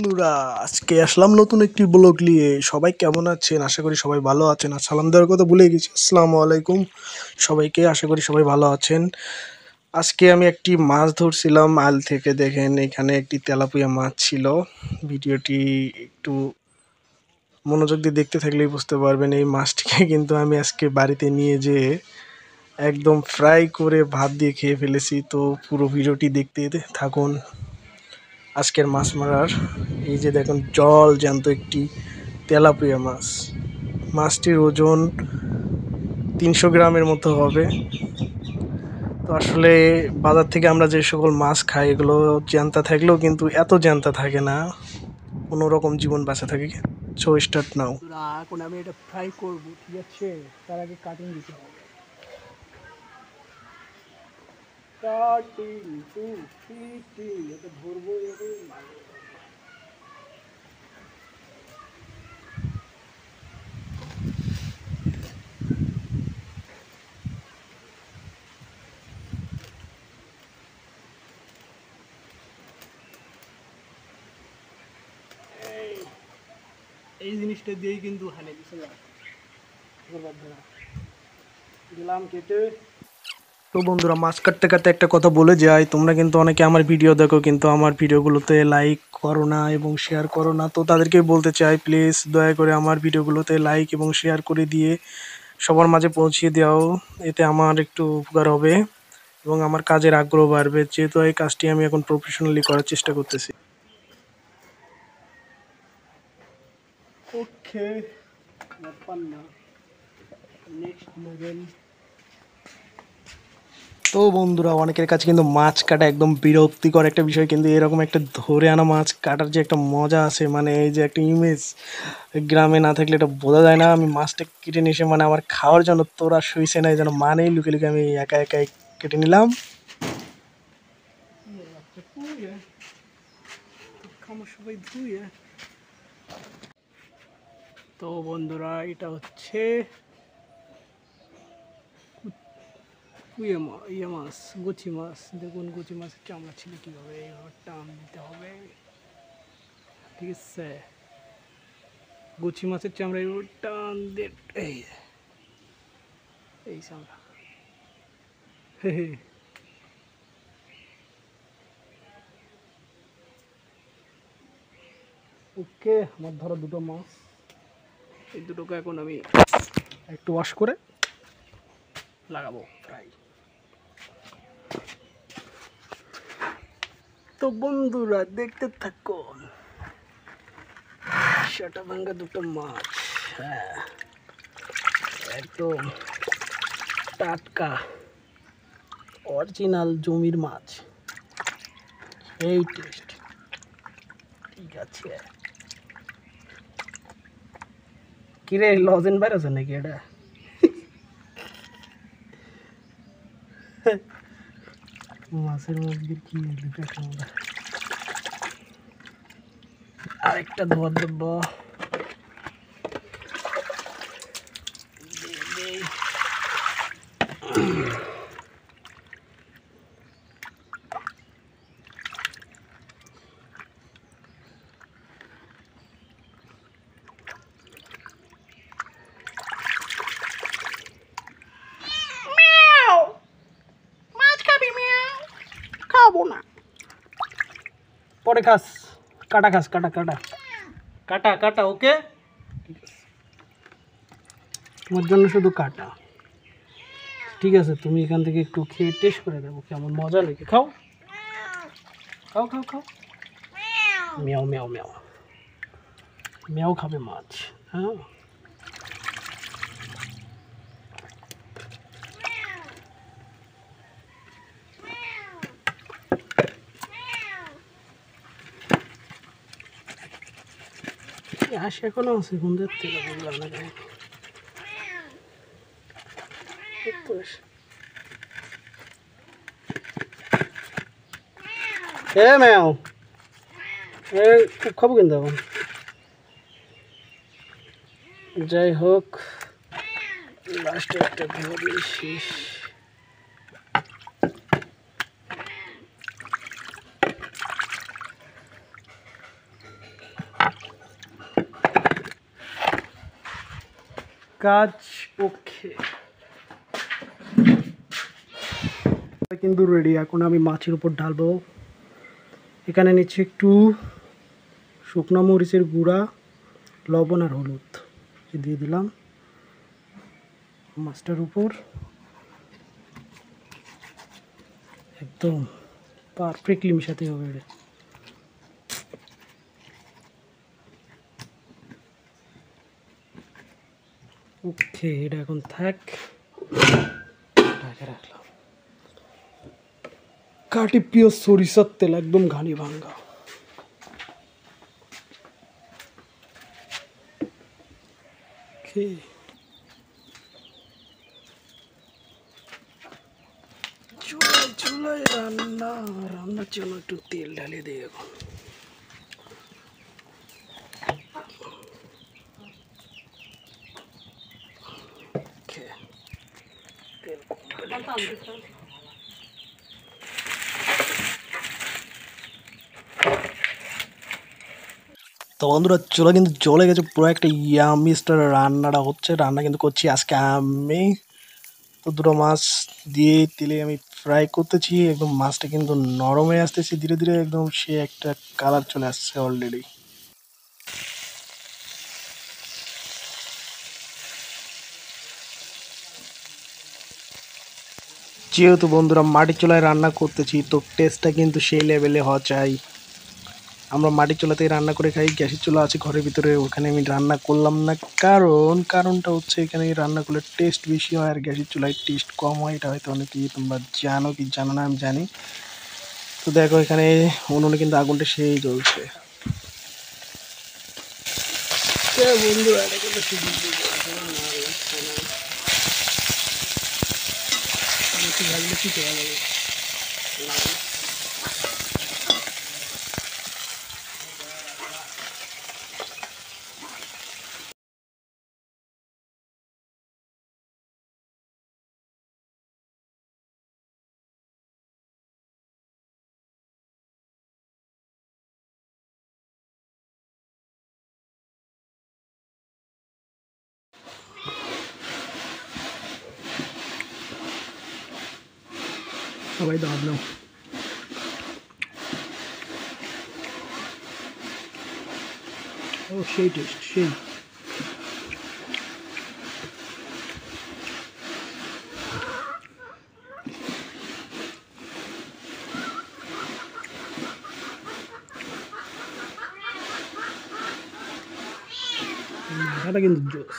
বন্ধুরা, আজকে আসলাম নতুন একটি ব্লগ নিয়ে। সবাই কেমন আছেন? আশা করি সবাই ভালো আছেন। আর সালাম দেওয়ার কথা ভুলে গেছি। আসসালামু আলাইকুম সবাইকে, আশা করি সবাই ভালো আছেন। আজকে আমি একটি মাছ ধরছিলাম আল থেকে। দেখেন এখানে একটি তেলাপিয়া মাছ ছিল। ভিডিওটি একটু মনোযোগ দিয়ে দেখতে থাকলেই বুঝতে পারবেন। এই মাছটিকে কিন্তু আমি আজকে বাড়িতে নিয়ে যেয়ে একদম ফ্রাই করে ভাত দিয়ে খেয়ে ফেলেছি। তো পুরো ভিডিওটি দেখতে থাকুন। আজকের মাছ মারার এই যে দেখুন, জল জ্যান্ত একটি তেলাপিয়া মাছ। মাছটির ওজন 300 গ্রামের মতো হবে। তো আসলে বাজার থেকে আমরা যে সকল মাছ খাই এগুলো জ্যান্ত থাকলেও কিন্তু এত জ্যান্ত থাকে না, কোনো রকম জীবন বাঁচা থাকে। So start now. এখন আমি এটা ফ্রাই করব, ঠিক আছে? তার আগে কাটিং দিতে হবে। কাটিং টু ফিটিং, এটা ধরবো এরকম। এই জিনিসটা দিয়েই কিন্তু হানে দিলাম কেটে। তো বন্ধুরা, মাছ কাটতে কাটতে একটা কথা বলে যাই, তোমরা কিন্তু অনেকে আমার ভিডিও দেখো কিন্তু আমার ভিডিওগুলোতে লাইক করো না এবং শেয়ার করো না। তো তাদেরকে বলতে চাই, প্লিজ দয়া করে আমার ভিডিওগুলোতে লাইক এবং শেয়ার করে দিয়ে সবার মাঝে পৌঁছিয়ে দাও। এতে আমার একটু উপকার হবে এবং আমার কাজের আগ্রহ বাড়বে, যেহেতু এই কাজটি আমি এখন প্রফেশনালি করার চেষ্টা করতেছি। ওকে, ব্যাপার না, নেক্সট লেভেল। তো বন্ধুরা, অনেকের কাছে কিন্তু মাছ কাটা একদম বিরক্তিকর একটা বিষয়, কিন্তু এরকম একটা ধরে আনা মাছ কাটার যে একটা মজা আছে, মানে এই যে একটা ইমেজ, গ্রামে না থাকলে এটা বোঝা যায় না। আমি মাছটা কেটে নিয়ে এসে মানে আমার খাওয়ার জন্য তোরা শুইছে না, এই যেন মানেই লুকে লুকে আমি একা একাই কেটে নিলাম। সবাই ধুয়ে। তো বন্ধুরা, এটা হচ্ছে ইয়ে মাছ, গুচি মাছ। দেখুন গুচি মাছের চামড়া ছিল কীভাবে, এইভাবে টান দিতে হবে, ঠিক আছে? গুচি মাছের চামড়া এইভাবে টান দিয়ে, এই চামড়া। ওকে, আমার ধরো দুটো মাছ। এই দুটোকে এখন আমি একটু ওয়াশ করে লাগাবো ফ্রাই। তো বন্ধুরা, দেখতে থাকুন। সেটা ভাঙ্গা দুটো মাছ, হ্যাঁ, একদম টাটকা অরিজিনাল জমির মাছ। এই টেস্ট, ঠিক আছে। কিরে, লজেন বেরোছে নাকি এটা? মাছের মধ্যে কি দুটো খাওয়া, আরেকটা ধোয়া দেবো। খাবো না, পরে খাস। কাটা খাস, কাটা কাটা কাটা কাটা। ওকে, ঠিক আছে, তোমার জন্য শুধু কাটা। ঠিক আছে, তুমি এখান থেকে একটু খেয়ে টেস্ট করে দেবো কেমন মজা লাগে। খাও খাও খাও খাও। মেও মেও মেও মেও খাবে মাছ, হ্যাঁ। হাসি এখনো আছে, বন্ধুদের থেকে বললাম না কেন। ম্যাও, খুব খাবো কিন্তু এখন। যাই হোক, লাস্টে একটা ধরে শেষ। কাজ ওকে কিন্তু রেডি। এখন আমি মাছের উপর ঢালবো। এখানে নিচ্ছি একটু শুকনো মরিচের গুঁড়া, লবণ আর হলুদ দিয়ে দিলাম মাছটার উপর। একদম পারফেক্টলি মিশাতে হবে এটা। ওকে, এটা এখন থাক, ঢাকা রাখলাম। কাটি পিঁয়াজ সরিষার তেল একদম ঘানি ভাঙ্গা। ওকে, চুলায় চুলায় রান্না, রান্নার জন্য একটু তেল ঢালিয়ে দিই এখন। ওকে, তেল তো বন্ধুরা চুলা কিন্তু জ্বলে গেছে পুরো একটা ইয়ামি স্টার। রান্নাটা হচ্ছে, রান্না কিন্তু করছি আজকে আমি। তো দুটো মাছ দিয়ে তেলে আমি ফ্রাই করতেছি। একদম মাছটা কিন্তু নরম হয়ে আসতেছে ধীরে ধীরে, একদম সে একটা কালার চলে আসছে অলরেডি। যেহেতু বন্ধুরা মাটির চুলায় রান্না করতেছি, তো টেস্টটা কিন্তু সেই লেভেলে হওয়া চাই। আমরা মাটির চুলাতেই রান্না করে খাই, গ্যাসের চুলা আছে ঘরের ভিতরে, ওখানে আমি রান্না করলাম না। কারণটা হচ্ছে এখানে রান্না করলে টেস্ট বেশি হয় আর গ্যাসের চুলায় টেস্ট কম হয়। এটা হয়তো অনেকেই তোমরা জানো কি জানো না আমি জানি। তো দেখো এখানে উনুনে কিন্তু আগুনটা সেই জ্বলছে। বন্ধুরা, এটা কিন্তু সুযোগ ভাজলে কি করা যাবে। সবাই দাঁড় নাও। ও সেই টেস্ট, সেই। মাথাটা কিন্তু জোস।